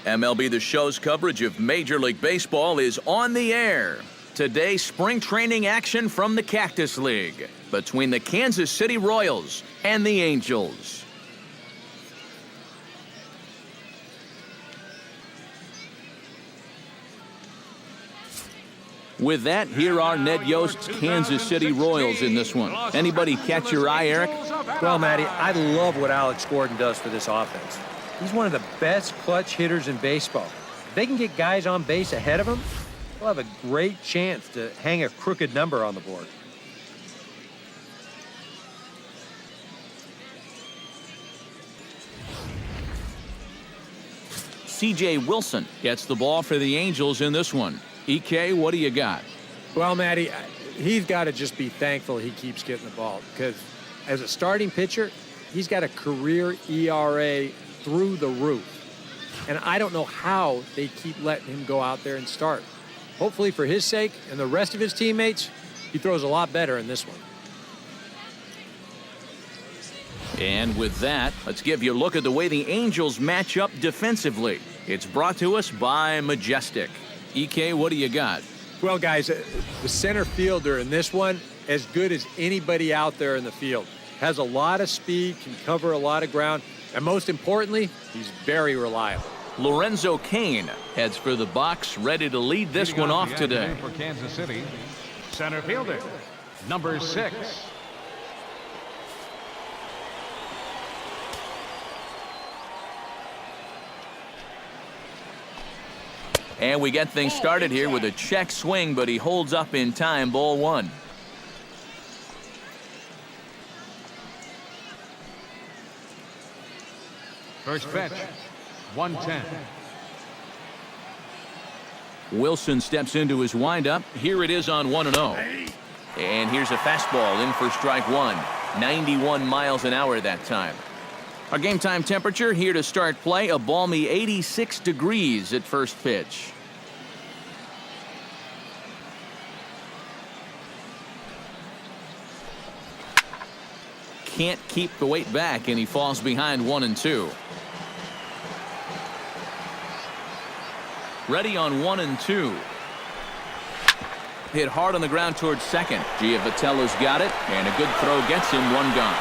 MLB The Show's coverage of Major League Baseball is on the air. Today, spring training action from the Cactus League between the Kansas City Royals and the Angels. With that, here are Ned Yost's Kansas City Royals in this one. Anybody catch your eye, Eric? Well, Matty, I love what Alex Gordon does for this offense. He's one of the best clutch hitters in baseball. If they can get guys on base ahead of him, they'll have a great chance to hang a crooked number on the board. C.J. Wilson gets the ball for the Angels in this one. EK, what do you got? Well, Matty, he's got to just be thankful he keeps getting the ball, because as a starting pitcher, he's got a career ERA through the roof. And I don't know how they keep letting him go out there and start. Hopefully for his sake and the rest of his teammates, he throws a lot better in this one. And with that, let's give you a look at the way the Angels match up defensively. It's brought to us by Majestic. EK, what do you got? Well, guys, the center fielder in this one, as good as anybody out there in the field. Has a lot of speed, can cover a lot of ground, and most importantly, he's very reliable. Lorenzo Cain heads for the box, ready to lead this one off today. For Kansas City, center fielder, number 6. And we get things started here with a check swing, but he holds up in time. Ball 1. First pitch, 110. Wilson steps into his windup. Here it is on 1-0. And here's a fastball in for strike 1. 91 miles an hour that time. Our game time temperature here to start play, a balmy 86 degrees at first pitch. Can't keep the weight back, and he falls behind 1-2. Ready on 1-2. Hit hard on the ground towards second. Giavatello's got it, and a good throw gets him. One gone.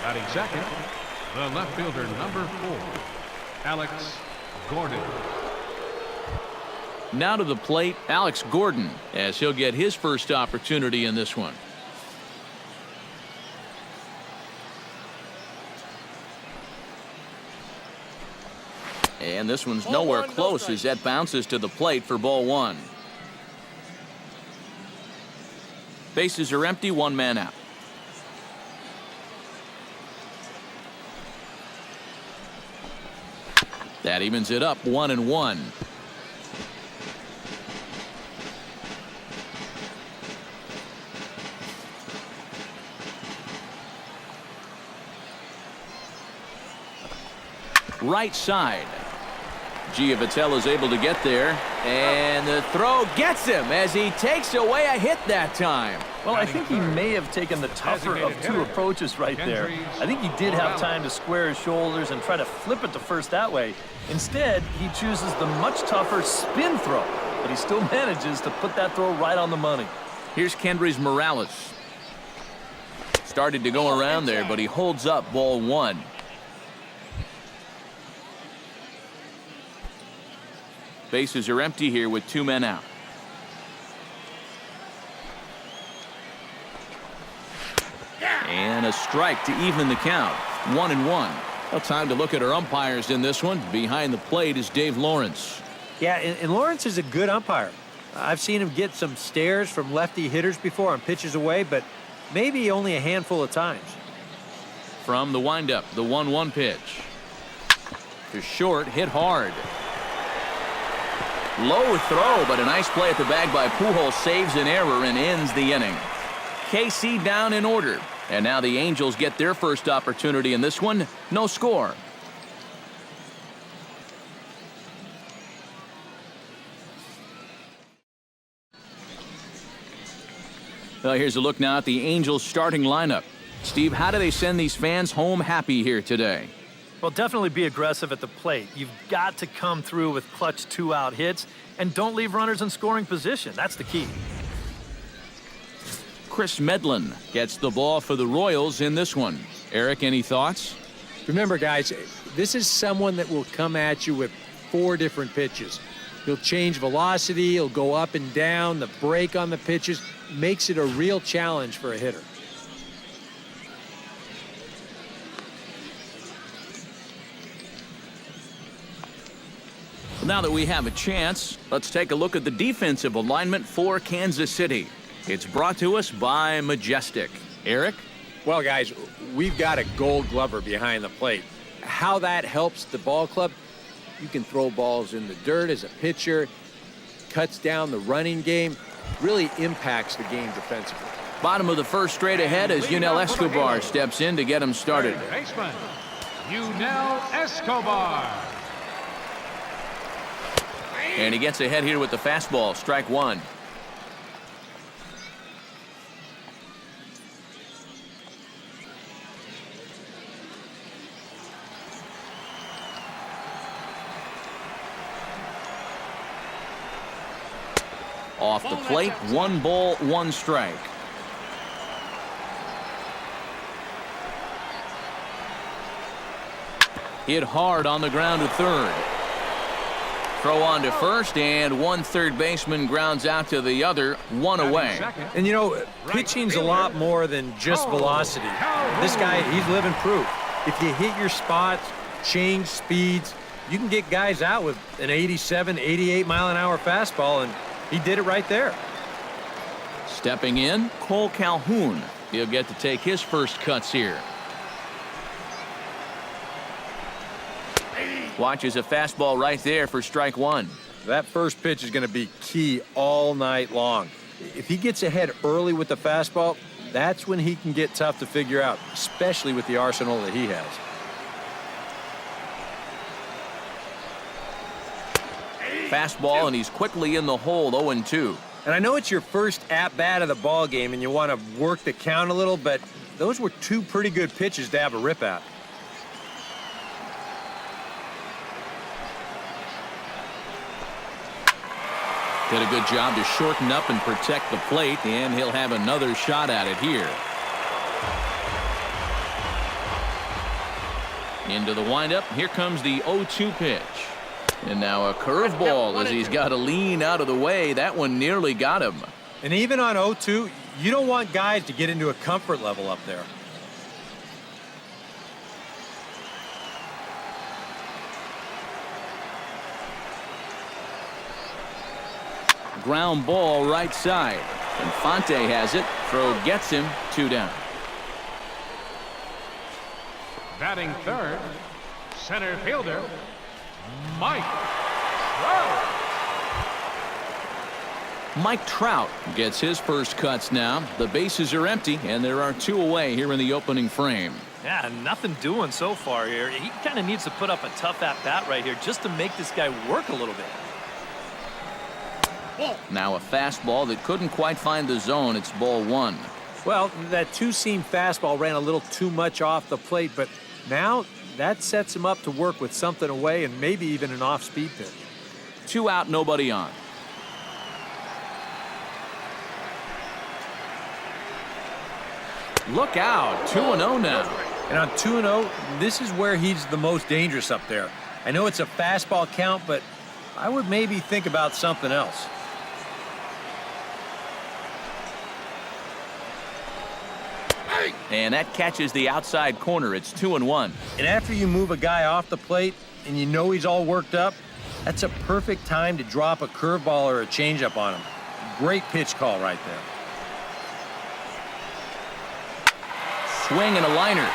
Batting second, the left fielder, number 4, Alex Gordon. Now to the plate, Alex Gordon, as he'll get his first opportunity in this one. And this one's nowhere close as that bounces to the plate for ball 1. Bases are empty, one man out. That evens it up, 1-1. Right side. Giavatello is able to get there, and the throw gets him as he takes away a hit that time. Well, I think he may have taken the tougher of two approaches right there. I think he did have time to square his shoulders and try to flip it to first that way. Instead, he chooses the much tougher spin throw, but he still manages to put that throw right on the money. Here's Kendrys Morales. Started to go around there, but he holds up ball 1. Bases are empty here with 2 men out. And a strike to even the count. 1-1. Well, time to look at our umpires in this one. Behind the plate is Dave Lawrence. Yeah, and Lawrence is a good umpire. I've seen him get some stares from lefty hitters before on pitches away, but maybe only a handful of times. From the windup, the 1-1 pitch. To short, hit hard. Low throw, but a nice play at the bag by Pujols saves an error and ends the inning. KC down in order. And now the Angels get their first opportunity in this one. No score. Well, here's a look now at the Angels starting lineup. Steve, how do they send these fans home happy here today? Well, definitely be aggressive at the plate. You've got to come through with clutch 2-out hits, and don't leave runners in scoring position. That's the key. Chris Medlin gets the ball for the Royals in this one. Eric, any thoughts? Remember, guys, this is someone that will come at you with 4 different pitches. He'll change velocity, he'll go up and down, the break on the pitches makes it a real challenge for a hitter. Now that we have a chance, let's take a look at the defensive alignment for Kansas City. It's brought to us by Majestic. Eric? Well, guys, we've got a Gold Glover behind the plate. How that helps the ball club, you can throw balls in the dirt as a pitcher, cuts down the running game, really impacts the game defensively. Bottom of the first straight ahead as Yunel Escobar steps in to get him started. Third baseman, Yunel Escobar. And he gets ahead here with the fastball, strike 1. Off the plate, 1 ball, 1 strike. Hit hard on the ground to third. Throw on to first, and 1 third baseman grounds out to the other, 1 away. And you know, pitching's a lot more than just velocity. This guy, he's living proof. If you hit your spots, change speeds, you can get guys out with an 87, 88 mile an hour fastball, and he did it right there. Stepping in, Cole Calhoun. He'll get to take his first cuts here. Watches a fastball right there for strike 1. That first pitch is going to be key all night long. If he gets ahead early with the fastball, that's when he can get tough to figure out, especially with the arsenal that he has. Fastball, and he's quickly in the hole, 0-2. And I know it's your first at-bat of the ball game and you want to work the count a little, but those were 2 pretty good pitches to have a rip at. Did a good job to shorten up and protect the plate, and he'll have another shot at it here. Into the windup. Here comes the 0-2 pitch. And now a curveball as he's got to lean out of the way. That one nearly got him. And even on 0-2, you don't want guys to get into a comfort level up there. Ground ball right side. Infante has it. Throw gets him. 2 down. Batting third, center fielder, Mike Trout. Mike Trout gets his first cuts now. The bases are empty, and there are 2 away here in the opening frame. Yeah, nothing doing so far here. He kind of needs to put up a tough at-bat right here just to make this guy work a little bit. Now a fastball that couldn't quite find the zone. It's ball 1. Well, that 2-seam fastball ran a little too much off the plate, but now that sets him up to work with something away and maybe even an off-speed pitch. 2 out, nobody on. Look out, 2-0 now. And on 2-0, this is where he's the most dangerous up there. I know it's a fastball count, but I would maybe think about something else. And that catches the outside corner. It's 2-1. And after you move a guy off the plate and you know he's all worked up, that's a perfect time to drop a curveball or a changeup on him. Great pitch call right there. Swing and a liner,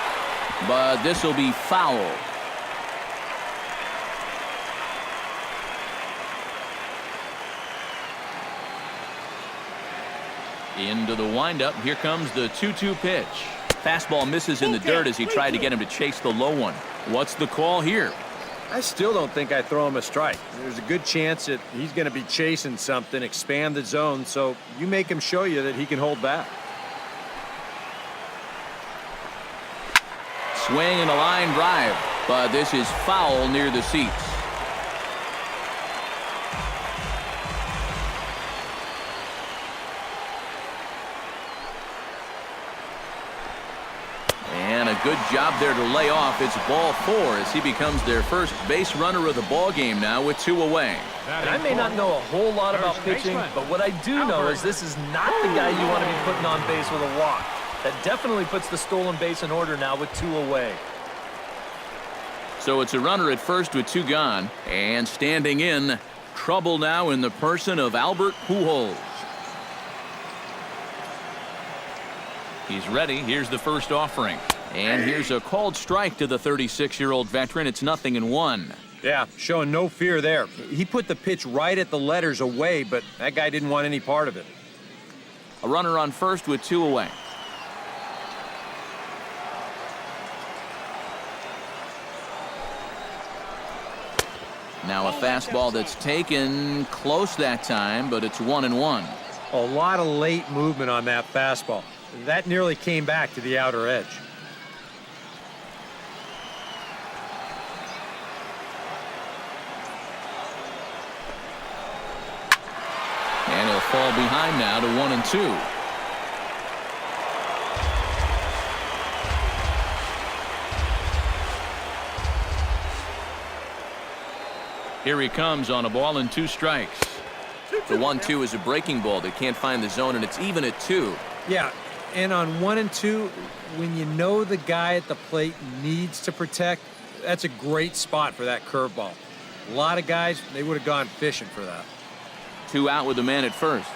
but this will be foul. Into the windup. Here comes the 2-2 pitch. Fastball misses in the dirt as he tried to get him to chase the low one. What's the call here? I still don't think I throw him a strike. There's a good chance that he's going to be chasing something, expand the zone, so you make him show you that he can hold back. Swing and a line drive. but this is foul near the seats. And a good job there to lay off. It's ball 4 as he becomes their first base runner of the ball game now with 2 away. And I may not know a whole lot about pitching, but what I do know is this is not the guy you want to be putting on base with a walk. That definitely puts the stolen base in order now with 2 away. So it's a runner at first with 2 gone. And standing in, trouble now in the person of Albert Pujols. He's ready. Here's the first offering. And here's a called strike to the 36-year-old veteran. It's 0-1. Yeah, showing no fear there. He put the pitch right at the letters away, but that guy didn't want any part of it. A runner on first with 2 away. Now a fastball that's taken close that time, but it's 1-1. A lot of late movement on that fastball. That nearly came back to the outer edge. And he'll fall behind now to 1-2. Here he comes on a ball and 2 strikes. The 1-2 is a breaking ball that can't find the zone, and it's even at 2. Yeah, and on 1 and 2, when you know the guy at the plate needs to protect, that's a great spot for that curveball. A lot of guys, they would have gone fishing for that. 2 out with the man at first.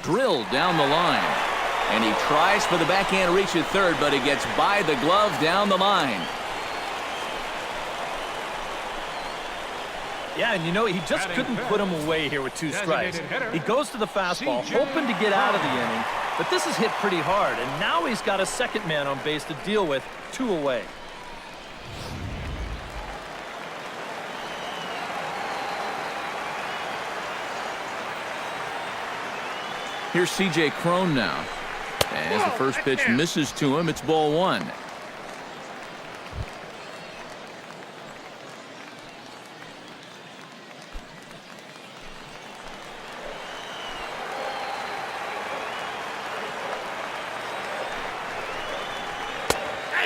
Drilled down the line. And he tries for the backhand reach at third, but he gets by the glove down the line. Yeah, and you know, he just couldn't put him away here with 2 strikes. He goes to the fastball, hoping to get out of the inning, but this is hit pretty hard, and now he's got a second man on base to deal with, 2 away. Here's C.J. Cron now. As the first pitch misses to him, it's ball 1.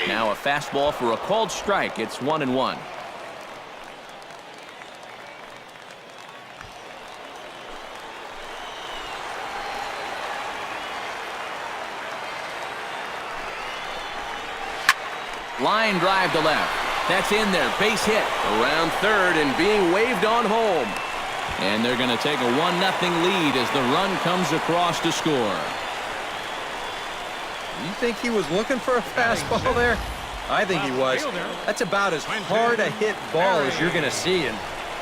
Now a fastball for a called strike. It's 1-1. Line drive to left. That's in there. Base hit around third and being waved on home. And they're going to take a 1-0 lead as the run comes across to score. You think he was looking for a fastball there? I think he was. That's about as hard a hit ball as you're going to see, and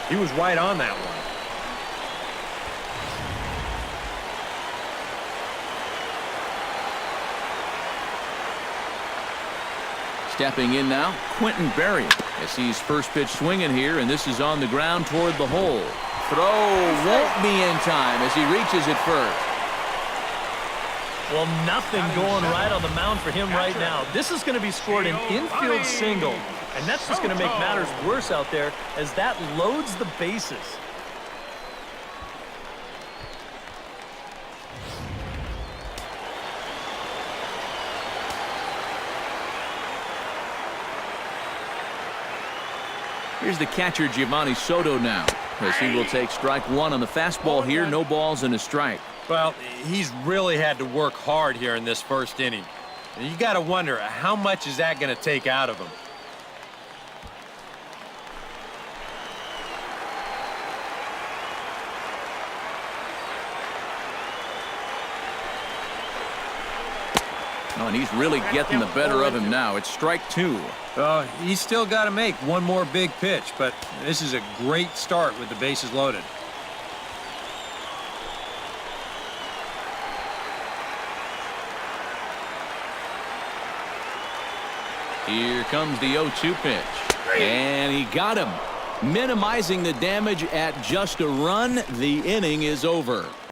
he was right on that one. Stepping in now, Quentin Berry as he's first pitch swinging here, and this is on the ground toward the hole. Throw won't be in time as he reaches it first. Well, nothing going right on the mound for him right now. This is going to be scored an infield single, and that's just going to make matters worse out there as that loads the bases. Here's the catcher, Giovanni Soto, now, as he will take strike 1 on the fastball here. No balls and a strike. Well, he's really had to work hard here in this first inning. And you got to wonder, how much is that going to take out of him? Oh, and he's really getting the better of him now. It's strike 2. He's still got to make one more big pitch, but this is a great start with the bases loaded. Here comes the 0-2 pitch. And he got him. Minimizing the damage at just a run. The inning is over.